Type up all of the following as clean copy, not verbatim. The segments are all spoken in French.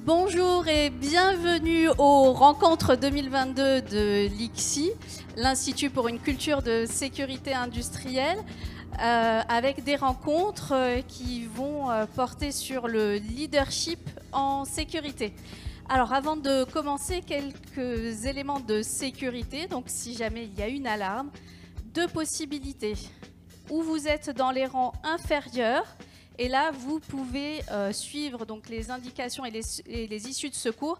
Bonjour et bienvenue aux rencontres 2022 de l'ICSI, l'Institut pour une culture de sécurité industrielle, avec des rencontres qui vont porter sur le leadership en sécurité. Alors avant de commencer, quelques éléments de sécurité. Donc si jamais il y a une alarme, deux possibilités. Ou vous êtes dans les rangs inférieurs, et là, vous pouvez suivre donc, les indications et les issues de secours.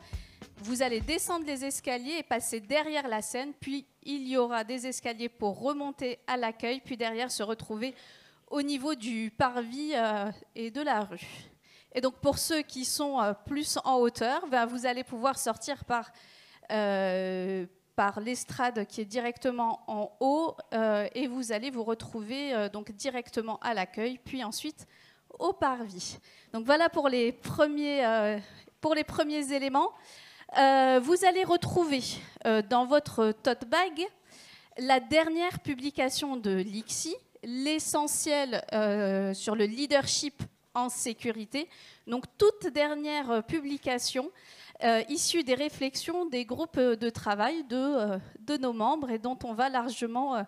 Vous allez descendre les escaliers et passer derrière la scène, puis il y aura des escaliers pour remonter à l'accueil, puis derrière se retrouver au niveau du parvis et de la rue. Et donc pour ceux qui sont plus en hauteur, vous allez pouvoir sortir par l'estrade qui est directement en haut et vous allez vous retrouver donc directement à l'accueil, puis ensuite au parvis. Donc voilà pour les premiers éléments. Vous allez retrouver dans votre tote bag la dernière publication de l'ICSI, l'essentiel sur le leadership en sécurité. Donc toute dernière publication issue des réflexions des groupes de travail de nos membres et dont on va largement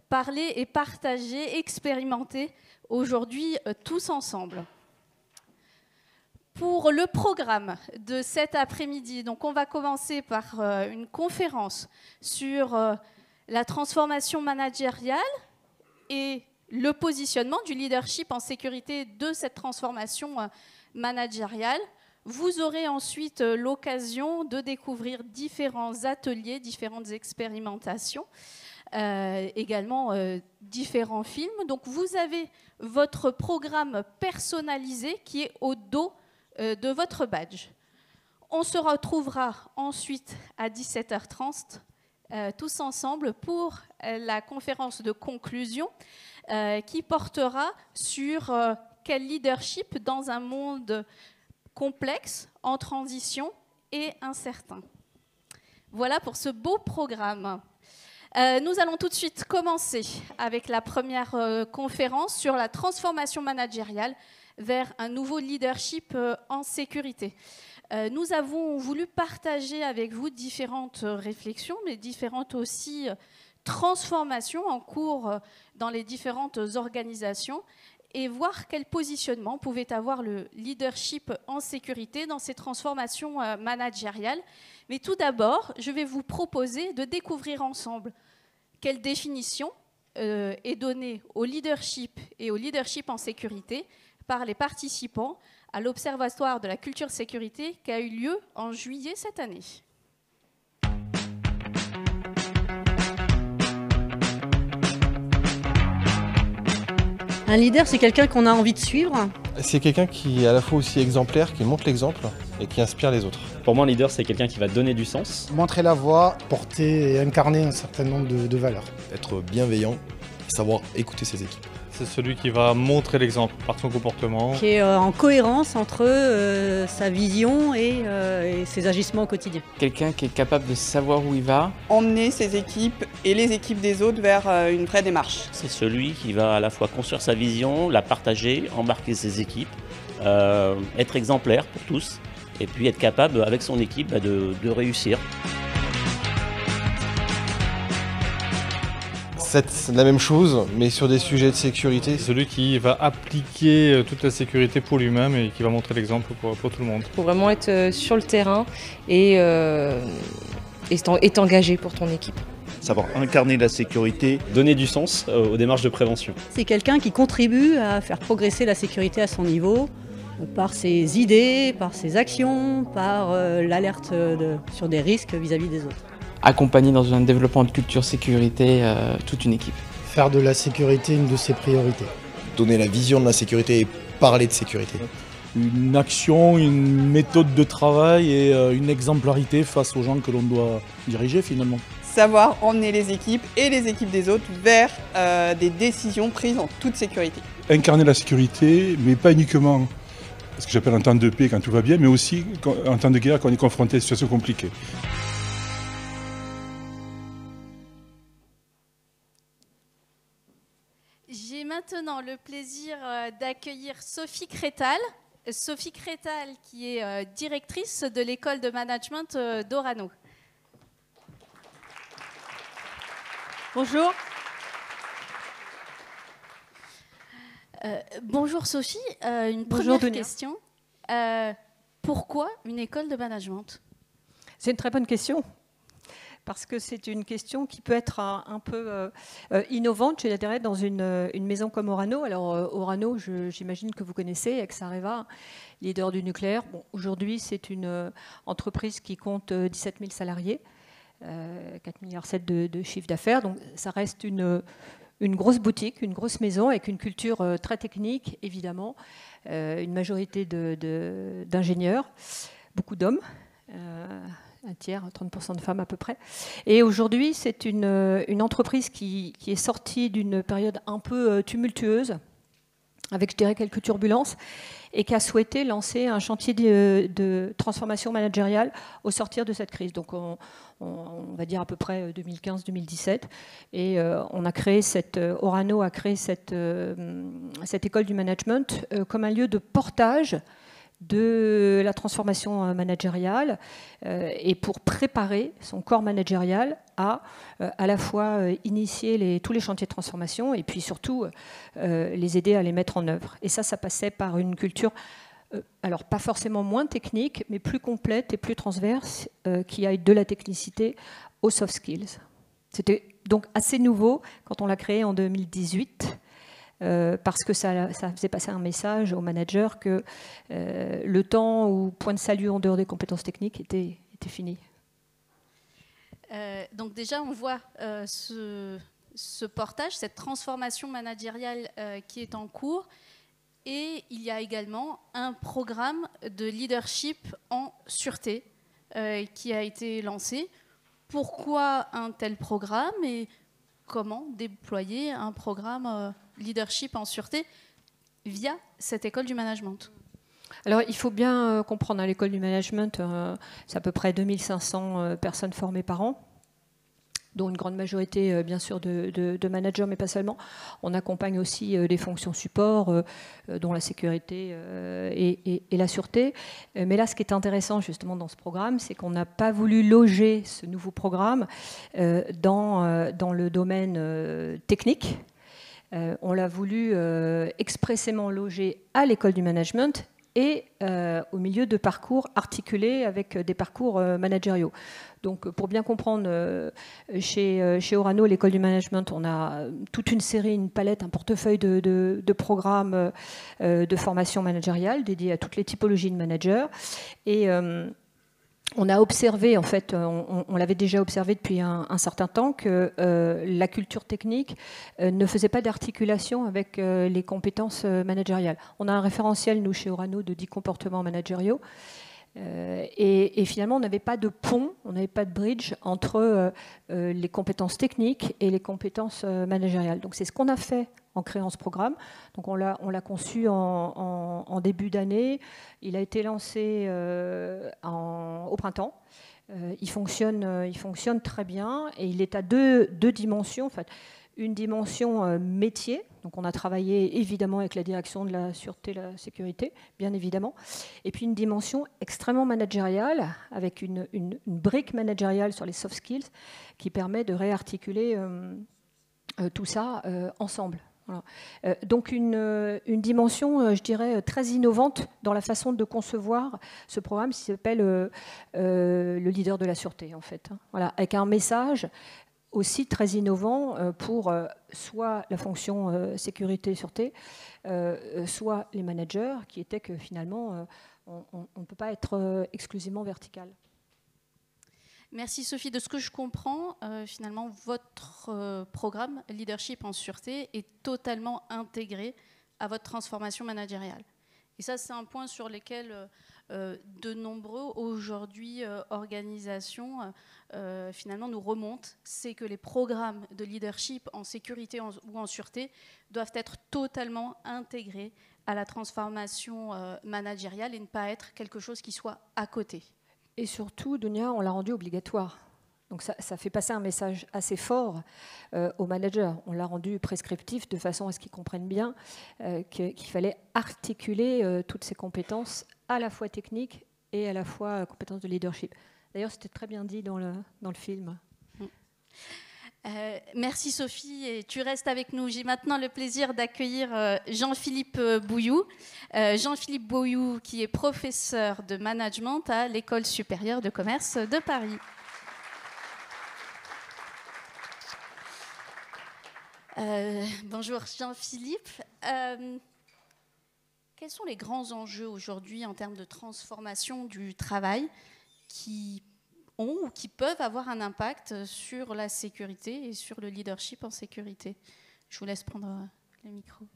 parler et partager, expérimenter aujourd'hui tous ensemble. Pour le programme de cet après-midi, donc on va commencer par une conférence sur la transformation managériale et le positionnement du leadership en sécurité de cette transformation managériale. Vous aurez ensuite l'occasion de découvrir différents ateliers, différentes expérimentations, également différents films. Donc vous avez votre programme personnalisé qui est au dos de votre badge. On se retrouvera ensuite à 17h30 tous ensemble pour la conférence de conclusion qui portera sur quel leadership dans un monde complexe, en transition et incertain. Voilà pour ce beau programme. Nous allons tout de suite commencer avec la première conférence sur la transformation managériale vers un nouveau leadership en sécurité. Nous avons voulu partager avec vous différentes réflexions, mais différentes aussi transformations en cours dans les différentes organisations et voir quel positionnement pouvait avoir le leadership en sécurité dans ces transformations managériales. Mais tout d'abord, je vais vous proposer de découvrir ensemble quelle définition est donnée au leadership et au leadership en sécurité par les participants à l'Observatoire de la culture sécurité qui a eu lieu en juillet cette année. Un leader, c'est quelqu'un qu'on a envie de suivre. C'est quelqu'un qui est à la fois aussi exemplaire, qui montre l'exemple et qui inspire les autres. Pour moi, un leader, c'est quelqu'un qui va donner du sens. Montrer la voie, porter et incarner un certain nombre de valeurs. Être bienveillant et savoir écouter ses équipes. C'est celui qui va montrer l'exemple par son comportement. Qui est en cohérence entre sa vision et ses agissements au quotidien. Quelqu'un qui est capable de savoir où il va. Emmener ses équipes et les équipes des autres vers une vraie démarche. C'est celui qui va à la fois construire sa vision, la partager, embarquer ses équipes, être exemplaire pour tous et puis être capable avec son équipe de réussir. C'est la même chose, mais sur des sujets de sécurité. C'est celui qui va appliquer toute la sécurité pour lui-même et qui va montrer l'exemple pour tout le monde. Il faut vraiment être sur le terrain et engagé pour ton équipe. Savoir incarner la sécurité. Donner du sens aux démarches de prévention. C'est quelqu'un qui contribue à faire progresser la sécurité à son niveau, par ses idées, par ses actions, par l'alerte sur des risques vis-à-vis des autres. Accompagner dans un développement de culture sécurité toute une équipe. Faire de la sécurité une de ses priorités. Donner la vision de la sécurité et parler de sécurité. Une action, une méthode de travail et une exemplarité face aux gens que l'on doit diriger finalement. Savoir emmener les équipes et les équipes des autres vers des décisions prises en toute sécurité. Incarner la sécurité, mais pas uniquement ce que j'appelle en temps de paix quand tout va bien, mais aussi en temps de guerre quand on est confronté à des situations compliquées. J'ai maintenant le plaisir d'accueillir Sophie Crétal, Sophie Crétal, qui est directrice de l'école de management d'Orano. Bonjour. Bonjour Sophie, une Bonjour, première Dunia. question. Pourquoi une école de management? C'est une très bonne question. Parce que c'est une question qui peut être un peu innovante, je dirais, dans une maison comme Orano. Alors, Orano, j'imagine que vous connaissez, Ex-Areva, leader du nucléaire. Bon, aujourd'hui, c'est une entreprise qui compte 17 000 salariés, 4,7 milliards de chiffre d'affaires. Donc, ça reste une grosse boutique, une grosse maison avec une culture très technique, évidemment, une majorité d'ingénieurs, beaucoup d'hommes. Un tiers, 30% de femmes à peu près. Et aujourd'hui, c'est une entreprise qui est sortie d'une période un peu tumultueuse, avec, je dirais, quelques turbulences, et qui a souhaité lancer un chantier de transformation managériale au sortir de cette crise. Donc, on va dire à peu près 2015-2017. Et Orano a créé cette école du management comme un lieu de portage de la transformation managériale et pour préparer son corps managérial à la fois initier tous les chantiers de transformation et puis surtout les aider à les mettre en œuvre. Et ça passait par une culture, alors pas forcément moins technique, mais plus complète et plus transverse, qui aille de la technicité aux soft skills. C'était donc assez nouveau quand on l'a créé en 2018. Parce que ça faisait passer un message aux managers que le temps où point de salut en dehors des compétences techniques était fini. Donc déjà, on voit ce portage, cette transformation managériale qui est en cours. Et il y a également un programme de leadership en sûreté qui a été lancé. Pourquoi un tel programme et comment déployer un programme leadership en sûreté via cette école du management? Alors, il faut bien comprendre, à l'école du management, c'est à peu près 2500 personnes formées par an, dont une grande majorité, bien sûr, de managers, mais pas seulement. On accompagne aussi les fonctions support, dont la sécurité et la sûreté. Mais là, ce qui est intéressant, justement, dans ce programme, c'est qu'on n'a pas voulu loger ce nouveau programme dans le domaine technique. On l'a voulu expressément loger à l'école du management et au milieu de parcours articulés avec des parcours managériaux. Donc, pour bien comprendre, chez Orano, l'école du management, on a toute une série, une palette, un portefeuille de programmes de formation managériale dédiés à toutes les typologies de managers. Et on a observé, en fait, on l'avait déjà observé depuis un certain temps, que la culture technique ne faisait pas d'articulation avec les compétences managériales. On a un référentiel, nous, chez Orano, de 10 comportements managériaux. Et finalement, on n'avait pas de pont, on n'avait pas de bridge entre les compétences techniques et les compétences managériales. Donc c'est ce qu'on a fait en créant ce programme. Donc on l'a conçu en début d'année. Il a été lancé au printemps. Il fonctionne très bien et il est à deux dimensions. En fait, une dimension métier. Donc on a travaillé évidemment avec la direction de la sûreté et la sécurité, bien évidemment. Et puis une dimension extrêmement managériale, avec une brique managériale sur les soft skills qui permet de réarticuler tout ça ensemble. Voilà. Donc une dimension, je dirais, très innovante dans la façon de concevoir ce programme qui s'appelle le leader de la sûreté, en fait. Voilà, avec un message aussi très innovant pour soit la fonction sécurité et sûreté, soit les managers, qui étaient que finalement, on ne peut pas être exclusivement vertical. Merci Sophie. De ce que je comprends, finalement, votre programme Leadership en sûreté est totalement intégré à votre transformation managériale. Et ça, c'est un point sur lequel de nombreux, aujourd'hui, organisations, finalement, nous remontent. C'est que les programmes de leadership en sécurité ou en sûreté doivent être totalement intégrés à la transformation managériale et ne pas être quelque chose qui soit à côté. Et surtout, Dunia, on l'a rendu obligatoire. Donc ça fait passer un message assez fort aux managers. On l'a rendu prescriptif de façon à ce qu'ils comprennent bien qu'il fallait articuler toutes ces compétences, à la fois techniques et à la fois compétences de leadership. D'ailleurs, c'était très bien dit dans le film. Merci Sophie, et tu restes avec nous. J'ai maintenant le plaisir d'accueillir Jean-Philippe Bouilloux. Jean-Philippe Bouilloux, qui est professeur de management à l'École supérieure de commerce de Paris. Bonjour Jean-Philippe. Quels sont les grands enjeux aujourd'hui en termes de transformation du travail qui ont ou qui peuvent avoir un impact sur la sécurité et sur le leadership en sécurité? Je vous laisse prendre le micro.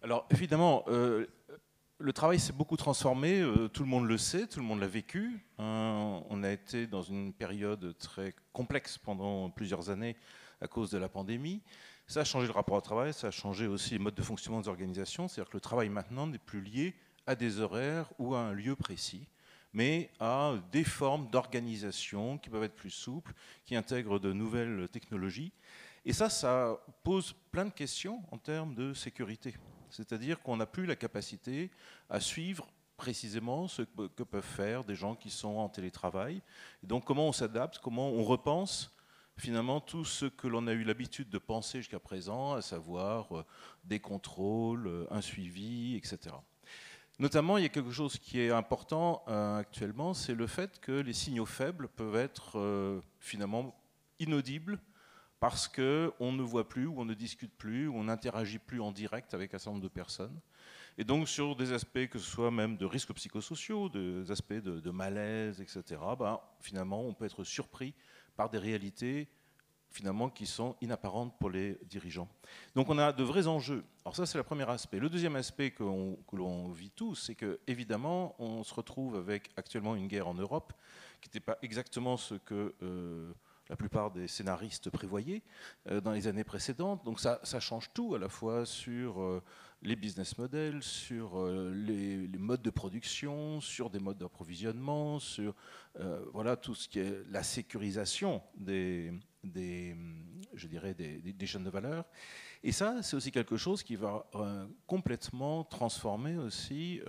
Alors évidemment, le travail s'est beaucoup transformé, tout le monde le sait, tout le monde l'a vécu. On a été dans une période très complexe pendant plusieurs années à cause de la pandémie. Ça a changé le rapport au travail, ça a changé aussi les modes de fonctionnement des organisations. C'est-à-dire que le travail maintenant n'est plus lié à des horaires ou à un lieu précis, mais à des formes d'organisation qui peuvent être plus souples, qui intègrent de nouvelles technologies. Et ça pose plein de questions en termes de sécurité. C'est-à-dire qu'on n'a plus la capacité à suivre précisément ce que peuvent faire des gens qui sont en télétravail. Et donc comment on s'adapte, comment on repense finalement tout ce que l'on a eu l'habitude de penser jusqu'à présent, à savoir des contrôles, un suivi, etc. Notamment, il y a quelque chose qui est important actuellement, c'est le fait que les signaux faibles peuvent être finalement inaudibles parce qu'on ne voit plus, ou on ne discute plus, ou on n'interagit plus en direct avec un certain nombre de personnes. Et donc sur des aspects, que ce soit même de risques psychosociaux, des aspects de malaise, etc., finalement on peut être surpris par des réalités finalement qui sont inapparentes pour les dirigeants. Donc on a de vrais enjeux. Alors ça c'est le premier aspect. Le deuxième aspect que l'on vit tous, c'est que évidemment on se retrouve avec actuellement une guerre en Europe qui n'était pas exactement ce que la plupart des scénaristes prévoyaient dans les années précédentes. Donc ça change tout, à la fois sur les business models, sur les modes de production, sur des modes d'approvisionnement, sur voilà, tout ce qui est la sécurisation des chaînes de valeur. Et ça, c'est aussi quelque chose qui va complètement transformer aussi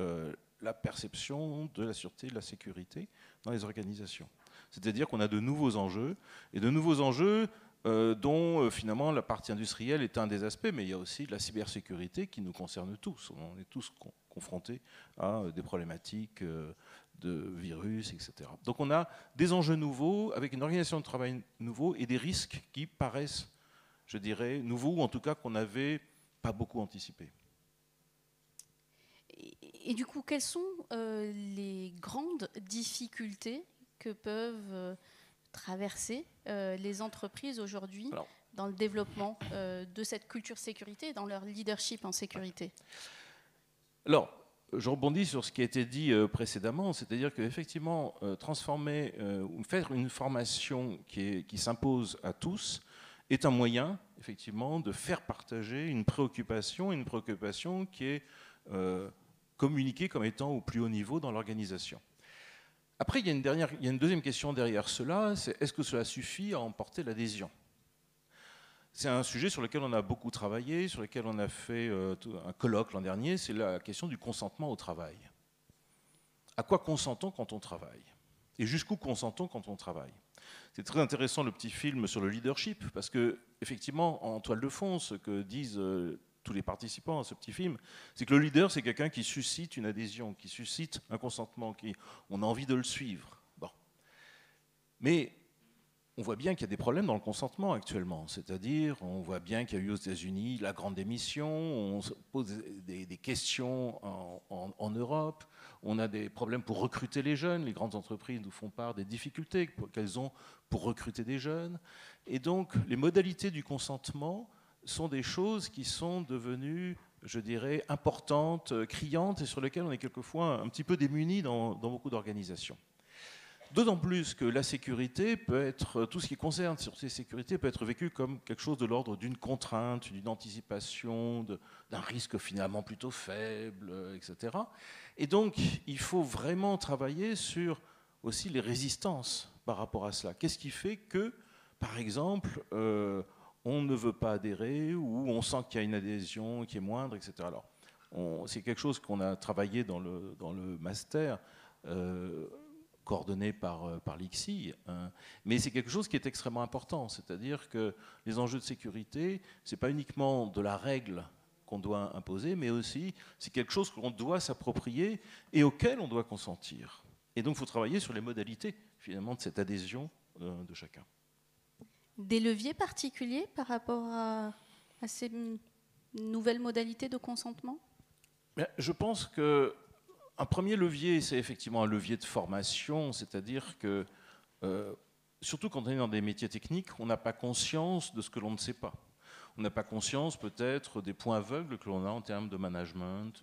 la perception de la sûreté et de la sécurité dans les organisations. C'est-à-dire qu'on a de nouveaux enjeux, et de nouveaux enjeux dont finalement la partie industrielle est un des aspects, mais il y a aussi la cybersécurité qui nous concerne tous. On est tous confrontés à des problématiques de virus, etc. Donc on a des enjeux nouveaux, avec une organisation de travail nouveau, et des risques qui paraissent, je dirais, nouveaux, ou en tout cas qu'on n'avait pas beaucoup anticipés. Et du coup, quelles sont les grandes difficultés que peuvent traverser les entreprises aujourd'hui dans le développement de cette culture sécurité et dans leur leadership en sécurité? Alors, je rebondis sur ce qui a été dit précédemment, c'est-à-dire qu'effectivement, transformer ou faire une formation qui s'impose à tous est un moyen, effectivement, de faire partager une préoccupation qui est communiquée comme étant au plus haut niveau dans l'organisation. Après, il y a une deuxième question derrière cela, c'est est-ce que cela suffit à emporter l'adhésion? C'est un sujet sur lequel on a beaucoup travaillé, sur lequel on a fait un colloque l'an dernier, c'est la question du consentement au travail. À quoi consentons quand on travaille? Et jusqu'où consentons quand on travaille? C'est très intéressant le petit film sur le leadership, parce que effectivement, en toile de fond, ce que disent tous les participants à ce petit film, c'est que le leader, c'est quelqu'un qui suscite une adhésion, qui suscite un consentement, on a envie de le suivre. Bon. Mais on voit bien qu'il y a des problèmes dans le consentement actuellement. C'est-à-dire, on voit bien qu'il y a eu aux États-Unis la grande démission, on se pose des questions en Europe, on a des problèmes pour recruter les jeunes, les grandes entreprises nous font part des difficultés qu'elles ont pour recruter des jeunes. Et donc, les modalités du consentement sont des choses qui sont devenues, je dirais, importantes, criantes, et sur lesquelles on est quelquefois un petit peu démunis dans beaucoup d'organisations. D'autant plus que la sécurité peut être, tout ce qui concerne sûreté et sécurité peut être vécu comme quelque chose de l'ordre d'une contrainte, d'une anticipation, d'un risque finalement plutôt faible, etc. Et donc, il faut vraiment travailler sur aussi les résistances par rapport à cela. Qu'est-ce qui fait que par exemple, on ne veut pas adhérer ou on sent qu'il y a une adhésion qui est moindre, etc. Alors, c'est quelque chose qu'on a travaillé dans le master, coordonné par l'ICSI, hein, mais c'est quelque chose qui est extrêmement important, c'est-à-dire que les enjeux de sécurité, ce n'est pas uniquement de la règle qu'on doit imposer, mais aussi c'est quelque chose qu'on doit s'approprier et auquel on doit consentir. Et donc il faut travailler sur les modalités finalement de cette adhésion de chacun. Des leviers particuliers par rapport à ces nouvelles modalités de consentement? Je pense qu'un premier levier, c'est effectivement un levier de formation, c'est-à-dire que, surtout quand on est dans des métiers techniques, on n'a pas conscience de ce que l'on ne sait pas. On n'a pas conscience peut-être des points aveugles que l'on a en termes de management,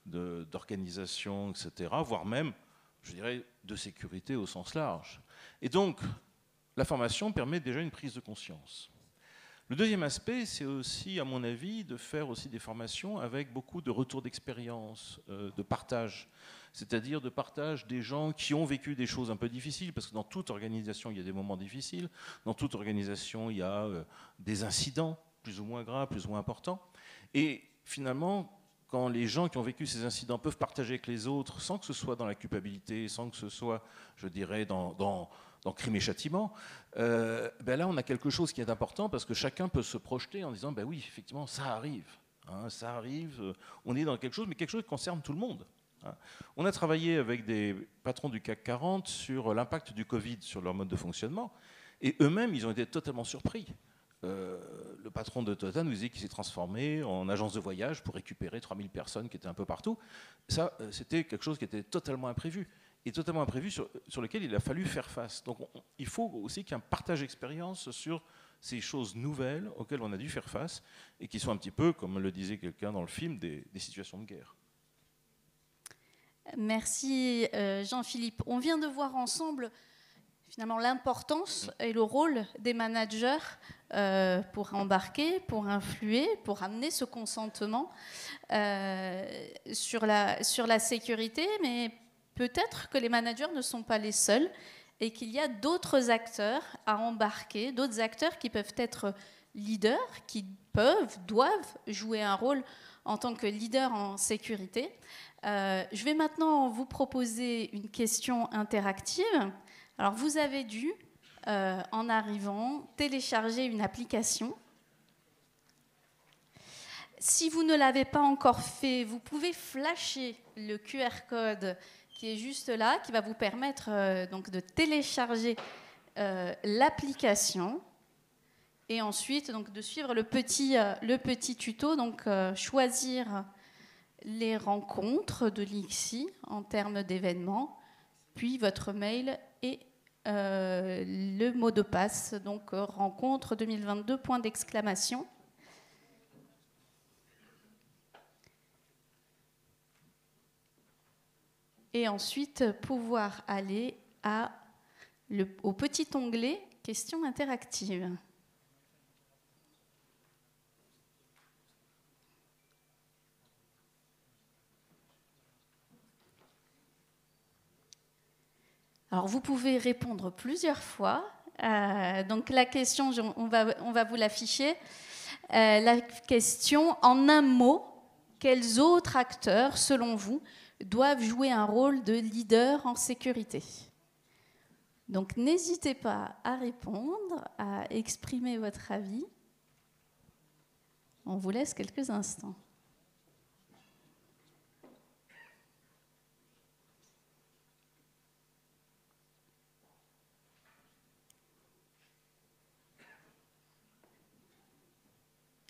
d'organisation, etc., voire même, je dirais, de sécurité au sens large. Et donc, la formation permet déjà une prise de conscience. Le deuxième aspect, c'est aussi, à mon avis, de faire aussi des formations avec beaucoup de retours d'expérience, de partage. C'est-à-dire de partage des gens qui ont vécu des choses un peu difficiles, parce que dans toute organisation, il y a des moments difficiles. Dans toute organisation, il y a des incidents, plus ou moins graves, plus ou moins importants. Et finalement, quand les gens qui ont vécu ces incidents peuvent partager avec les autres, sans que ce soit dans la culpabilité, sans que ce soit, je dirais, dans crime et châtiment, ben là on a quelque chose qui est important parce que chacun peut se projeter en disant ben oui, effectivement, ça arrive, hein, ça arrive, on est dans quelque chose, mais quelque chose qui concerne tout le monde. Hein. On a travaillé avec des patrons du CAC 40 sur l'impact du Covid sur leur mode de fonctionnement, et eux-mêmes, ils ont été totalement surpris. Le patron de Total nous disait qu'il s'est transformé en agence de voyage pour récupérer 3000 personnes qui étaient un peu partout. Ça, c'était quelque chose qui était totalement imprévu. Et totalement imprévu sur lequel il a fallu faire face. Donc il faut aussi qu'il y ait un partage d'expérience sur ces choses nouvelles auxquelles on a dû faire face et qui sont un petit peu, comme le disait quelqu'un dans le film, des situations de guerre. Merci Jean-Philippe. On vient de voir ensemble finalement l'importance et le rôle des managers pour embarquer, pour influer, pour amener ce consentement sur la sécurité, mais peut-être que les managers ne sont pas les seuls et qu'il y a d'autres acteurs à embarquer, d'autres acteurs qui peuvent être leaders, qui doivent jouer un rôle en tant que leader en sécurité. Je vais maintenant vous proposer une question interactive. Alors, vous avez dû, en arrivant, télécharger une application. Si vous ne l'avez pas encore fait, vous pouvez flasher le QR code qui est juste là, qui va vous permettre donc de télécharger l'application et ensuite donc, de suivre le petit tuto, donc choisir les rencontres de l'ICSI en termes d'événements, puis votre mail et le mot de passe, donc rencontre 2022, point d'exclamation. Et ensuite pouvoir aller au petit onglet questions interactives. Alors vous pouvez répondre plusieurs fois. Donc la question, on va vous l'afficher. La question, en un mot, quels autres acteurs, selon vous, doivent jouer un rôle de leader en sécurité? Donc n'hésitez pas à répondre, à exprimer votre avis. On vous laisse quelques instants.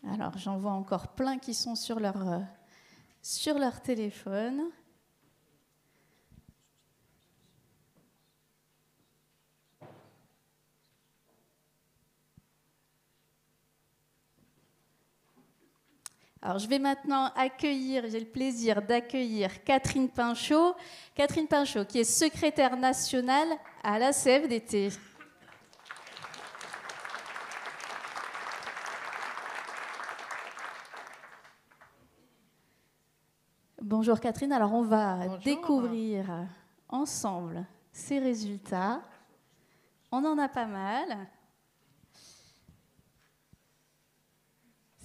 Alors j'en vois encore plein qui sont sur leur téléphone. Alors, je vais maintenant j'ai le plaisir d'accueillir Catherine Pinchot. Catherine Pinchot, qui est secrétaire nationale à la CFDT. Bonjour Catherine, alors on va découvrir ensemble ces résultats. On en a pas mal.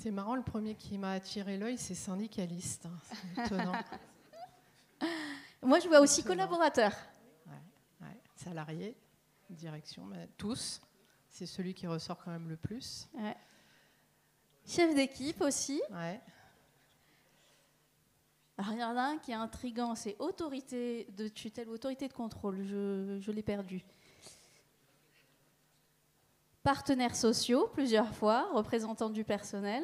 C'est marrant, le premier qui m'a attiré l'œil, c'est syndicaliste. C'est étonnant. Moi, je vois aussi collaborateur. Ouais. Salarié, direction, mais tous. C'est celui qui ressort quand même le plus. Ouais. Chef d'équipe aussi. Ouais. Alors, il y en a un qui est intriguant, c'est autorité de tutelle, autorité de contrôle. Je l'ai perdu. Partenaires sociaux, plusieurs fois, représentants du personnel.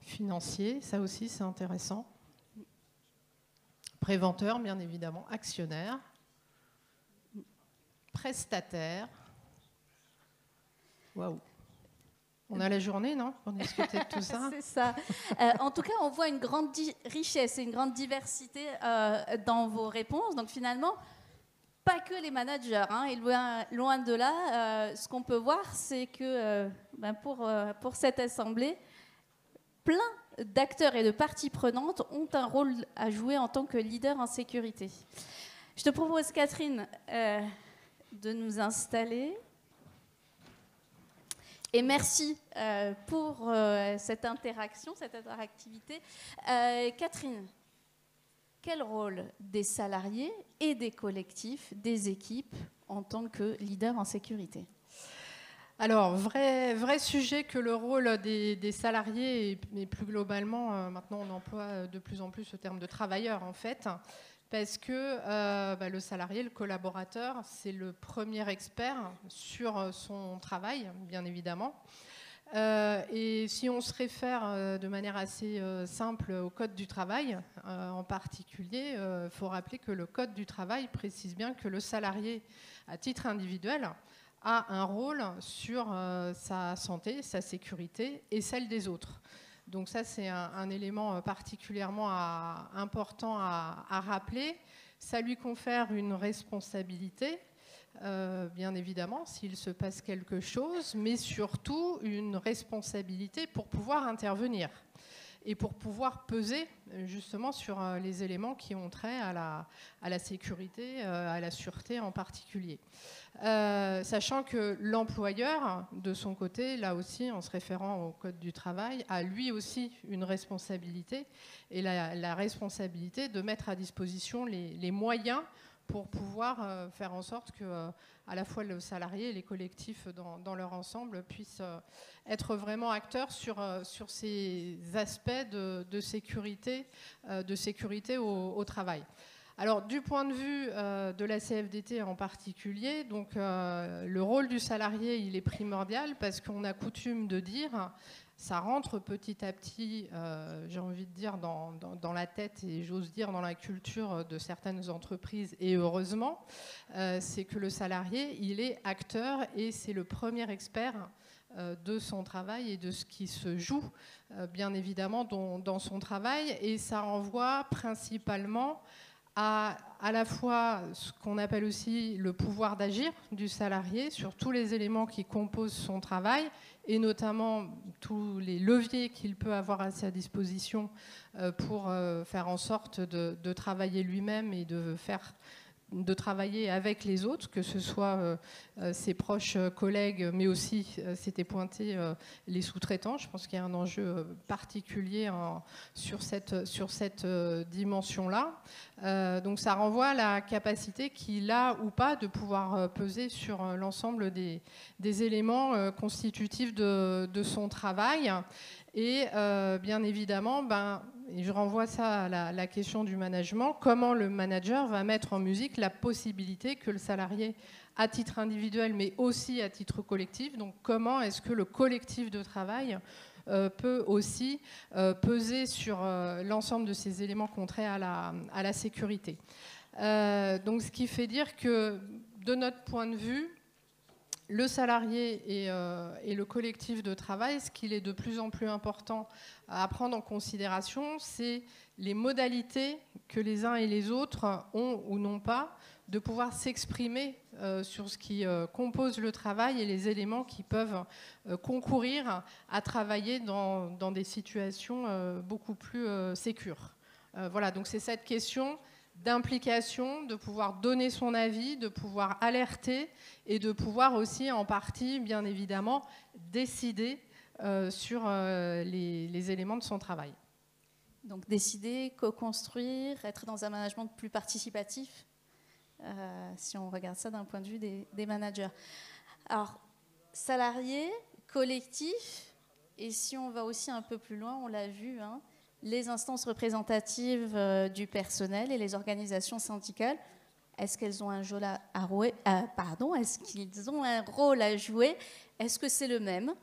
Financier, ça aussi c'est intéressant. Préventeur, bien évidemment. Actionnaire. Prestataire. Waouh. On a la journée, non, pour discuter de tout ça? C'est ça. En tout cas, on voit une grande richesse et une grande diversité dans vos réponses. Donc finalement, pas que les managers. Hein, et loin de là, ce qu'on peut voir, c'est que pour cette assemblée, plein d'acteurs et de parties prenantes ont un rôle à jouer en tant que leader en sécurité. Je te propose, Catherine, de nous installer. Et merci pour cette interaction, cette interactivité. Catherine, quel rôle des salariés et des collectifs, des équipes en tant que leader en sécurité? Alors, vrai sujet que le rôle des salariés, mais plus globalement, maintenant on emploie de plus en plus le terme de travailleur en fait, parce que le salarié, le collaborateur, c'est le premier expert sur son travail, bien évidemment. Et si on se réfère de manière assez simple au Code du travail, en particulier, il faut rappeler que le Code du travail précise bien que le salarié, à titre individuel, a un rôle sur sa santé, sa sécurité et celle des autres. Donc ça, c'est un élément particulièrement important à rappeler. Ça lui confère une responsabilité, bien évidemment, s'il se passe quelque chose, mais surtout une responsabilité pour pouvoir intervenir et pour pouvoir peser justement sur les éléments qui ont trait à la sécurité, à la sûreté en particulier. Sachant que l'employeur, de son côté, là aussi, en se référant au Code du travail, a lui aussi une responsabilité, et la responsabilité de mettre à disposition les moyens pour pouvoir faire en sorte que à la fois le salarié et les collectifs dans leur ensemble puissent être vraiment acteurs sur ces aspects de sécurité au travail. Alors, du point de vue de la CFDT en particulier, donc, le rôle du salarié, il est primordial parce qu'on a coutume de dire, ça rentre petit à petit, j'ai envie de dire, dans la tête et j'ose dire dans la culture de certaines entreprises, et heureusement, c'est que le salarié, il est acteur et c'est le premier expert de son travail et de ce qui se joue, bien évidemment, dans son travail. Et ça renvoie principalement à la fois ce qu'on appelle aussi le pouvoir d'agir du salarié sur tous les éléments qui composent son travail et notamment tous les leviers qu'il peut avoir à sa disposition pour faire en sorte de travailler lui-même et de travailler avec les autres, que ce soit ses proches collègues, mais aussi, c'était pointé, les sous-traitants. Je pense qu'il y a un enjeu particulier sur cette dimension-là. Donc ça renvoie à la capacité qu'il a ou pas de pouvoir peser sur l'ensemble des éléments constitutifs de son travail. Et bien évidemment, et je renvoie ça à la question du management, comment le manager va mettre en musique la possibilité que le salarié, à titre individuel, mais aussi à titre collectif, donc comment est-ce que le collectif de travail peut aussi peser sur l'ensemble de ces éléments contraires à la sécurité. Donc ce qui fait dire que, de notre point de vue, le salarié et le collectif de travail, ce qu'il est de plus en plus important à prendre en considération, c'est les modalités que les uns et les autres ont ou n'ont pas de pouvoir s'exprimer sur ce qui compose le travail et les éléments qui peuvent concourir à travailler dans des situations beaucoup plus sécures. Voilà, donc c'est cette question d'implication, de pouvoir donner son avis, de pouvoir alerter et de pouvoir aussi en partie, bien évidemment, décider sur les éléments de son travail. Donc décider, co-construire, être dans un management plus participatif, si on regarde ça d'un point de vue des managers. Alors, salariés, collectifs, et si on va aussi un peu plus loin, on l'a vu, hein, les instances représentatives du personnel et les organisations syndicales, est-ce qu'elles ont un rôle est-ce qu'ils ont un rôle à jouer? Est-ce que c'est le même?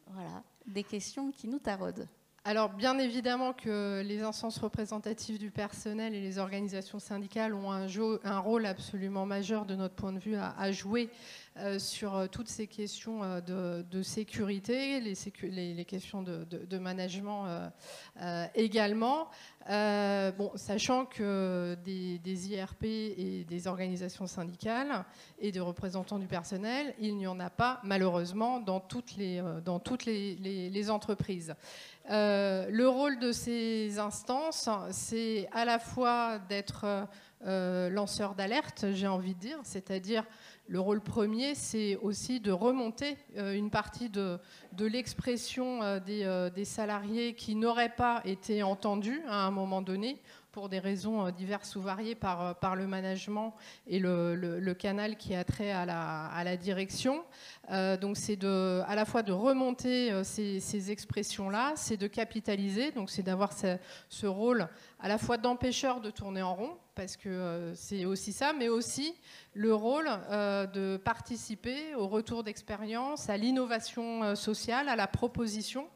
Voilà, des questions qui nous taraudent. Alors, bien évidemment que les instances représentatives du personnel et les organisations syndicales ont un rôle absolument majeur de notre point de vue à jouer sur toutes ces questions de sécurité, les questions de management également. Sachant que des IRP et des organisations syndicales et des représentants du personnel, il n'y en a pas malheureusement dans toutes les entreprises. Le rôle de ces instances, c'est à la fois d'être lanceur d'alerte, j'ai envie de dire, c'est-à-dire le rôle premier, c'est aussi de remonter une partie de l'expression des salariés qui n'auraient pas été entendus à un moment donné pour des raisons diverses ou variées par le management et le canal qui a trait à la direction. Donc c'est à la fois de remonter ces expressions-là, c'est de capitaliser, donc c'est d'avoir ce rôle à la fois d'empêcheur de tourner en rond, parce que c'est aussi ça, mais aussi le rôle de participer au retour d'expérience, à l'innovation sociale, à la proposition,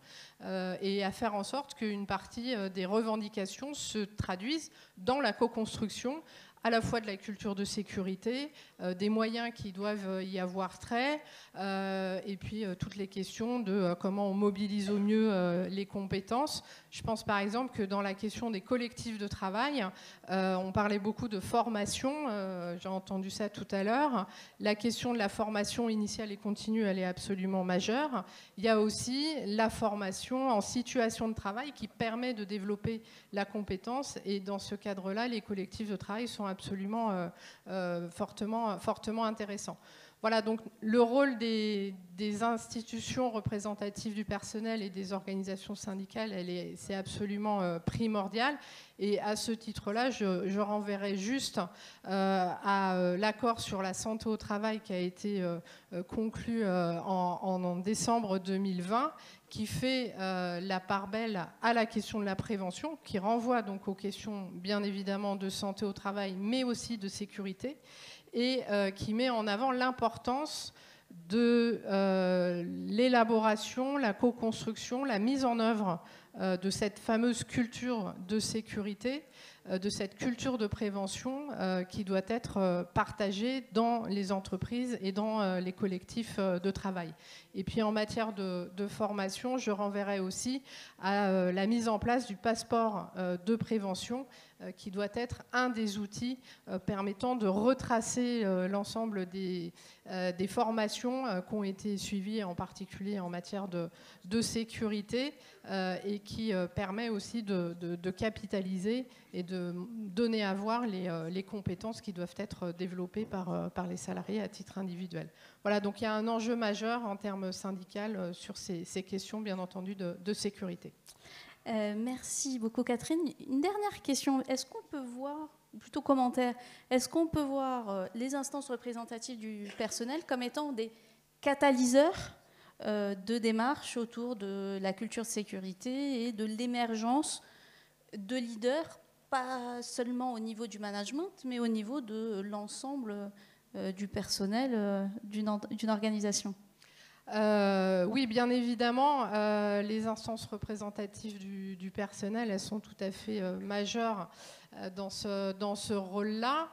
et à faire en sorte qu'une partie des revendications se traduisent dans la co-construction, à la fois de la culture de sécurité, des moyens qui doivent y avoir trait, et puis toutes les questions de comment on mobilise au mieux les compétences. Je pense par exemple que dans la question des collectifs de travail, on parlait beaucoup de formation, j'ai entendu ça tout à l'heure. La question de la formation initiale et continue, elle est absolument majeure. Il y a aussi la formation en situation de travail qui permet de développer la compétence, et dans ce cadre-là, les collectifs de travail sont absolument fortement intéressants. Voilà, donc le rôle des institutions représentatives du personnel et des organisations syndicales, c'est absolument primordial. Et à ce titre-là, je renverrai juste à l'accord sur la santé au travail qui a été conclu en décembre 2020, qui fait la part belle à la question de la prévention, qui renvoie donc aux questions bien évidemment de santé au travail, mais aussi de sécurité, et qui met en avant l'importance de l'élaboration, la co-construction, la mise en œuvre de cette fameuse culture de sécurité, de cette culture de prévention qui doit être partagée dans les entreprises et dans les collectifs de travail. Et puis en matière de formation, je renverrai aussi à la mise en place du passeport de prévention qui doit être un des outils permettant de retracer l'ensemble des formations qui ont été suivies, en particulier en matière de sécurité, et qui permet aussi de capitaliser et de donner à voir les compétences qui doivent être développées par les salariés à titre individuel. Voilà, donc il y a un enjeu majeur en termes syndicaux sur ces questions, bien entendu, de sécurité. Merci beaucoup Catherine. Une dernière question, est-ce qu'on peut voir, plutôt commentaire, est-ce qu'on peut voir les instances représentatives du personnel comme étant des catalyseurs de démarches autour de la culture de sécurité et de l'émergence de leaders, pas seulement au niveau du management, mais au niveau de l'ensemble du personnel d'une organisation? Oui, bien évidemment, les instances représentatives du personnel, elles sont tout à fait majeures dans ce rôle-là.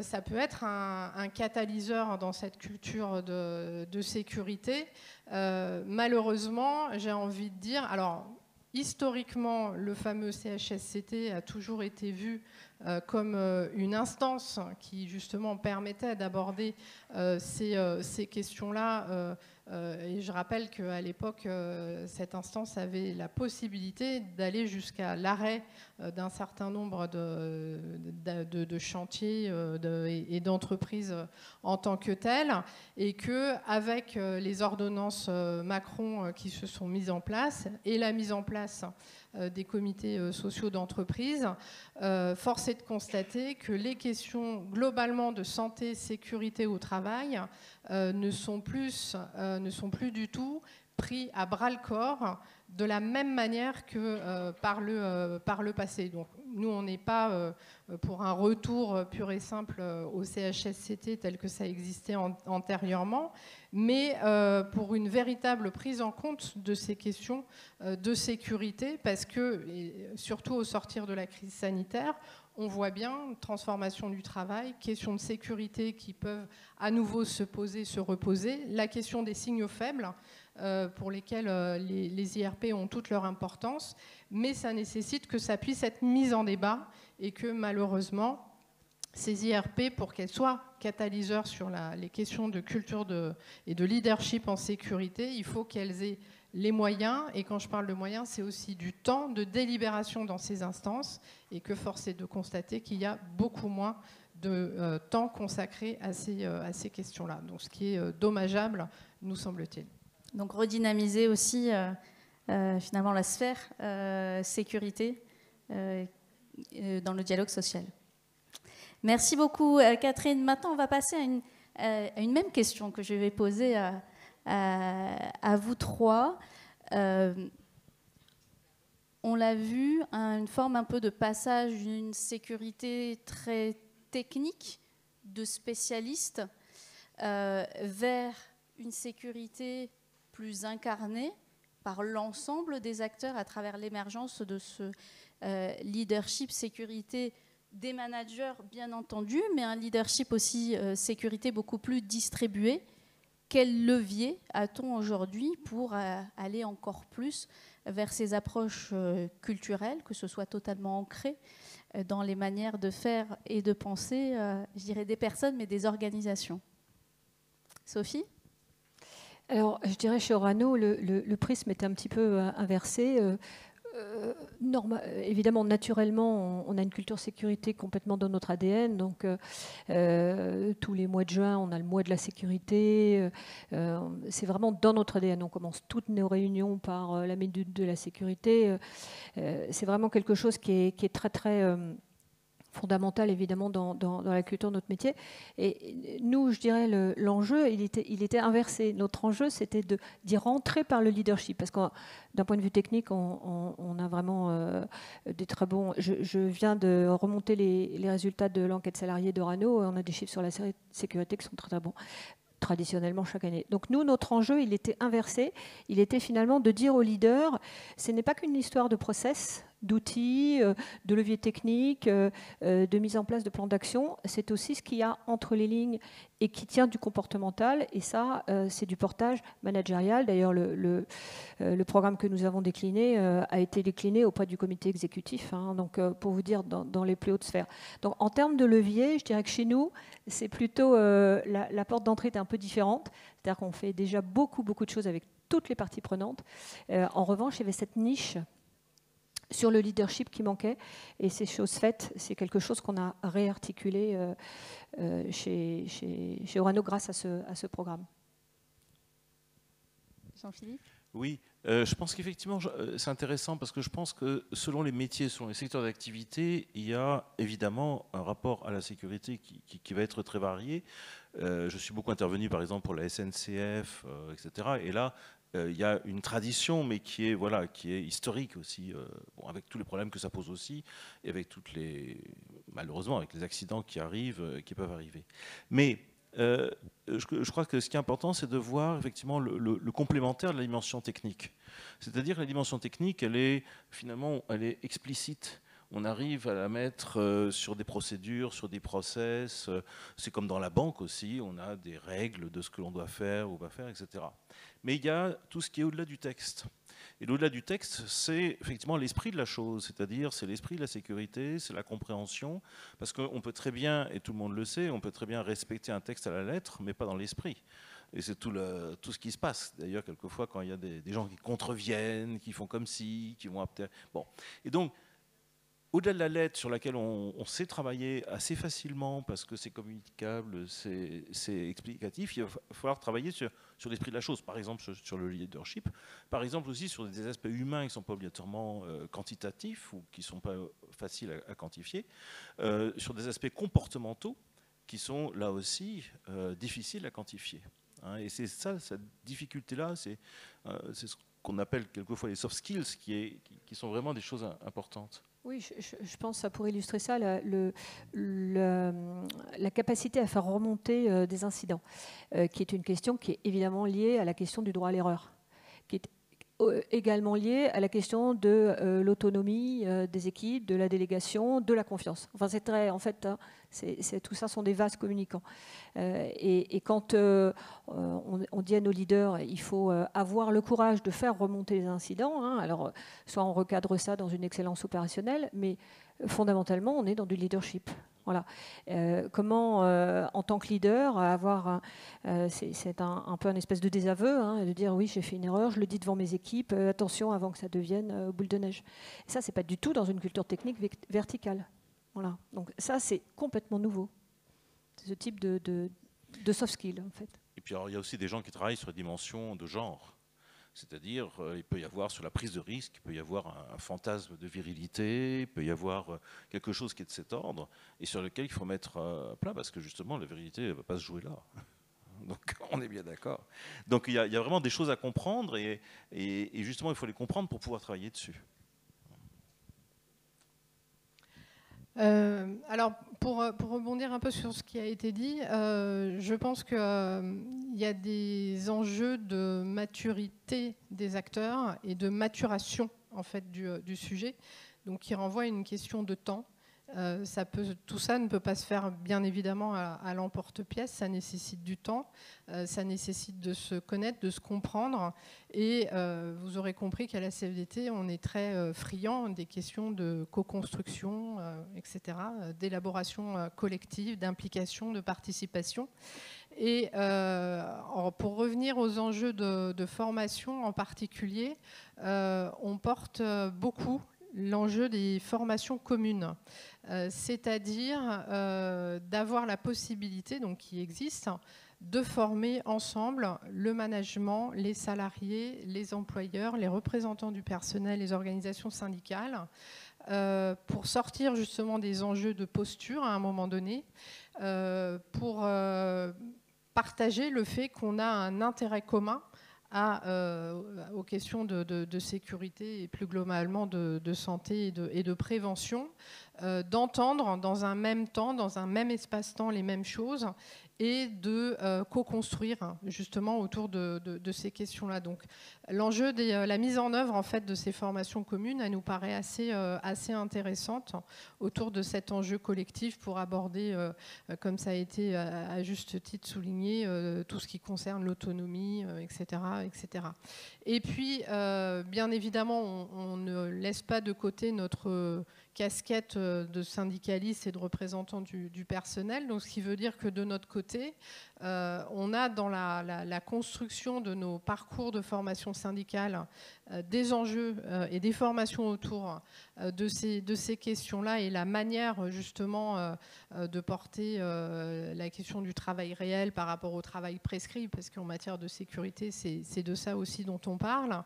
Ça peut être un catalyseur dans cette culture de sécurité. Malheureusement, j'ai envie de dire, alors historiquement, le fameux CHSCT a toujours été vu comme une instance qui justement permettait d'aborder ces questions-là. Et je rappelle qu'à l'époque, cette instance avait la possibilité d'aller jusqu'à l'arrêt d'un certain nombre de chantiers et d'entreprises en tant que telles, et qu'avec les ordonnances Macron qui se sont mises en place et la mise en place des comités sociaux d'entreprise, force est de constater que les questions globalement de santé, sécurité au travail ne sont plus du tout pris à bras-le-corps de la même manière que par le passé. Donc, nous, on n'est pas pour un retour pur et simple au CHSCT tel que ça existait antérieurement, mais pour une véritable prise en compte de ces questions de sécurité, parce que, et surtout au sortir de la crise sanitaire, on voit bien transformation du travail, questions de sécurité qui peuvent à nouveau se poser, se reposer, la question des signaux faibles, pour lesquels les IRP ont toute leur importance, mais ça nécessite que ça puisse être mis en débat et que malheureusement, ces IRP, pour qu'elles soient catalyseurs sur les questions de culture et de leadership en sécurité, il faut qu'elles aient les moyens, et quand je parle de moyens, c'est aussi du temps de délibération dans ces instances, et que force est de constater qu'il y a beaucoup moins de temps consacré à ces questions-là. Donc ce qui est dommageable, nous semble-t-il. Donc redynamiser aussi finalement la sphère sécurité dans le dialogue social. Merci beaucoup Catherine. Maintenant on va passer à une même question que je vais poser à vous trois. On l'a vu, une forme un peu de passage d'une sécurité très technique, de spécialistes, vers une sécurité plus incarnée par l'ensemble des acteurs à travers l'émergence de ce leadership sécurité des managers, bien entendu, mais un leadership aussi sécurité beaucoup plus distribué. Quel levier a-t-on aujourd'hui pour aller encore plus vers ces approches culturelles, que ce soit totalement ancré dans les manières de faire et de penser, je dirais des personnes, mais des organisations? Sophie? Alors, je dirais chez Orano, le prisme était un petit peu inversé. Évidemment, naturellement, on a une culture sécurité complètement dans notre ADN. Donc, tous les mois de juin, on a le mois de la sécurité. C'est vraiment dans notre ADN. On commence toutes nos réunions par la minute de la sécurité. C'est vraiment quelque chose qui est très, très fondamental, évidemment, dans la culture de notre métier. Et nous, je dirais, l'enjeu, il était inversé. Notre enjeu, c'était d'y rentrer par le leadership. Parce que d'un point de vue technique, on a vraiment des très bons... Je viens de remonter les résultats de l'enquête salariée d'Orano. On a des chiffres sur la sécurité qui sont très, très bons, traditionnellement chaque année. Donc nous, notre enjeu, il était inversé. Il était finalement de dire aux leaders, ce n'est pas qu'une histoire de process, d'outils, de leviers techniques, de mise en place de plans d'action. C'est aussi ce qu'il y a entre les lignes et qui tient du comportemental. Et ça, c'est du portage managérial. D'ailleurs, le programme que nous avons décliné a été décliné auprès du comité exécutif. Hein, donc, pour vous dire, dans les plus hautes sphères. Donc, en termes de levier, je dirais que chez nous, c'est plutôt la porte d'entrée est un peu différente. C'est-à-dire qu'on fait déjà beaucoup de choses avec toutes les parties prenantes. En revanche, il y avait cette niche sur le leadership qui manquait, et ces choses faites, c'est quelque chose qu'on a réarticulé chez Orano grâce à ce programme. Jean-Philippe ? Oui, je pense qu'effectivement, c'est intéressant parce que je pense que selon les métiers, selon les secteurs d'activité, il y a évidemment un rapport à la sécurité qui va être très varié. Je suis beaucoup intervenu, par exemple, pour la SNCF, etc. Et là, il y a une tradition, mais qui est historique aussi, bon, avec tous les problèmes que ça pose aussi, et avec malheureusement, avec les accidents qui arrivent, qui peuvent arriver. Mais je crois que ce qui est important, c'est de voir effectivement le complémentaire de la dimension technique. C'est-à-dire que la dimension technique, elle est explicite. On arrive à la mettre sur des procédures, sur des process. C'est comme dans la banque aussi, on a des règles de ce que l'on doit faire ou pas faire, etc. Mais il y a tout ce qui est au-delà du texte. Et au-delà du texte, c'est effectivement l'esprit de la chose, c'est-à-dire c'est l'esprit de la sécurité, c'est la compréhension, parce qu'on peut très bien, et tout le monde le sait, on peut très bien respecter un texte à la lettre, mais pas dans l'esprit. Et c'est tout ce qui se passe. D'ailleurs, quelquefois, quand il y a des gens qui contreviennent, qui font comme si, qui vont... Bon. Et donc, au-delà de la lettre sur laquelle on sait travailler assez facilement parce que c'est communicable, c'est explicatif, il va falloir travailler sur l'esprit de la chose, par exemple sur le leadership, par exemple aussi sur des aspects humains qui ne sont pas obligatoirement quantitatifs ou qui ne sont pas faciles à quantifier, sur des aspects comportementaux qui sont là aussi difficiles à quantifier. Hein, et c'est ça, cette difficulté-là, c'est ce qu'on appelle quelquefois les soft skills qui sont vraiment des choses importantes. Oui, je pense, ça pour illustrer ça, la capacité à faire remonter des incidents, qui est une question qui est évidemment liée à la question du droit à l'erreur, qui est également liée à la question de l'autonomie des équipes, de la délégation, de la confiance. Enfin, c'est très, en fait, hein, tout ça sont des vases communicants. Et quand on dit à nos leaders, il faut avoir le courage de faire remonter les incidents, hein, alors soit on recadre ça dans une excellence opérationnelle, mais fondamentalement, on est dans du leadership. Voilà. Comment, en tant que leader, avoir, c'est un peu un espèce de désaveu, hein, de dire oui, j'ai fait une erreur, je le dis devant mes équipes, attention avant que ça devienne boule de neige. Et ça, c'est pas du tout dans une culture technique verticale. Voilà. Donc ça, c'est complètement nouveau. C'est ce type de soft skill, en fait. Et puis alors, il y a aussi des gens qui travaillent sur la dimension de genre. C'est-à-dire, il peut y avoir sur la prise de risque, il peut y avoir un fantasme de virilité, il peut y avoir quelque chose qui est de cet ordre, et sur lequel il faut mettre à plat, parce que justement, la virilité ne va pas se jouer là. Donc, on est bien d'accord. Donc, il y a vraiment des choses à comprendre, et justement, il faut les comprendre pour pouvoir travailler dessus. Alors, pour rebondir un peu sur ce qui a été dit, je pense qu'il y a des enjeux de maturité des acteurs et de maturation en fait, du sujet, donc qui renvoie à une question de temps. Tout ça ne peut pas se faire bien évidemment à l'emporte-pièce, ça nécessite du temps, ça nécessite de se connaître, de se comprendre, et vous aurez compris qu'à la CFDT on est très friand des questions de co-construction, etc., d'élaboration collective, d'implication, de participation. Et pour revenir aux enjeux de formation en particulier, on porte beaucoup l'enjeu des formations communes, c'est-à-dire d'avoir la possibilité, donc qui existe, de former ensemble le management, les salariés, les employeurs, les représentants du personnel, les organisations syndicales, pour sortir justement des enjeux de posture à un moment donné, pour partager le fait qu'on a un intérêt commun aux questions de sécurité et plus globalement de santé et de prévention, d'entendre dans un même temps, dans un même espace-temps les mêmes choses et de co-construire justement autour de ces questions-là. Donc l'enjeu de la mise en œuvre en fait, de ces formations communes, elle nous paraît assez intéressante autour de cet enjeu collectif pour aborder, comme ça a été à juste titre souligné, tout ce qui concerne l'autonomie, etc., etc. Et puis, bien évidemment, on ne laisse pas de côté notre casquette de syndicaliste et de représentant du personnel. Donc, ce qui veut dire que de notre côté, on a dans la construction de nos parcours de formation syndicale des enjeux et des formations autour de ces questions-là et la manière justement de porter la question du travail réel par rapport au travail prescrit, parce qu'en matière de sécurité, c'est de ça aussi dont on parle.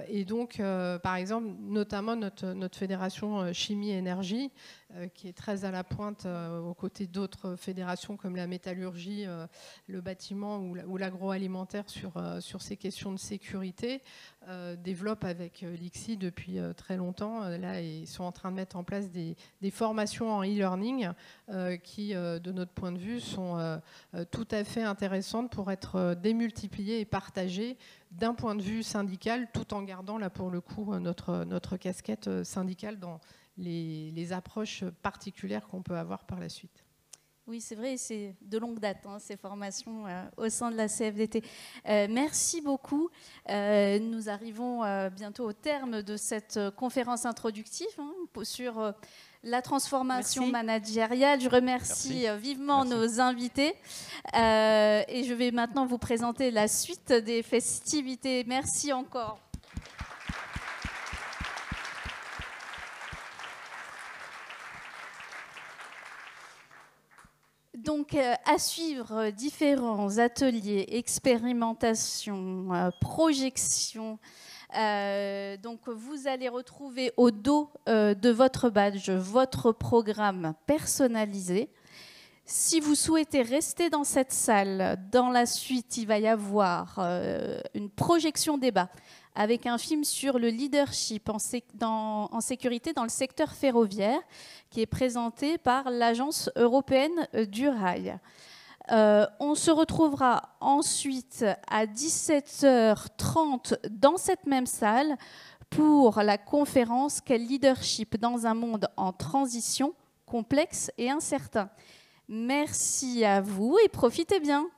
Et donc, par exemple, notamment notre fédération Chimie-Énergie, qui est très à la pointe aux côtés d'autres fédérations comme la métallurgie, le bâtiment ou l'agroalimentaire sur ces questions de sécurité, développe avec l'ICSI depuis très longtemps. Là, ils sont en train de mettre en place des formations en e-learning qui, de notre point de vue, sont tout à fait intéressantes pour être démultipliées et partagées d'un point de vue syndical, tout en gardant, là pour le coup, notre casquette syndicale dans les approches particulières qu'on peut avoir par la suite. Oui, c'est vrai, c'est de longue date, hein, ces formations au sein de la CFDT. Merci beaucoup. Nous arrivons bientôt au terme de cette conférence introductive sur la transformation managériale. Je remercie vivement nos invités. Et je vais maintenant vous présenter la suite des festivités. Merci encore. Donc, à suivre différents ateliers, expérimentations, projections. Donc, vous allez retrouver au dos de votre badge votre programme personnalisé. Si vous souhaitez rester dans cette salle, dans la suite, il va y avoir une projection débat avec un film sur le leadership en sécurité dans le secteur ferroviaire qui est présenté par l'Agence européenne du rail. On se retrouvera ensuite à 17h30 dans cette même salle pour la conférence « Quel leadership dans un monde en transition, complexe et incertain ». Merci à vous et profitez bien.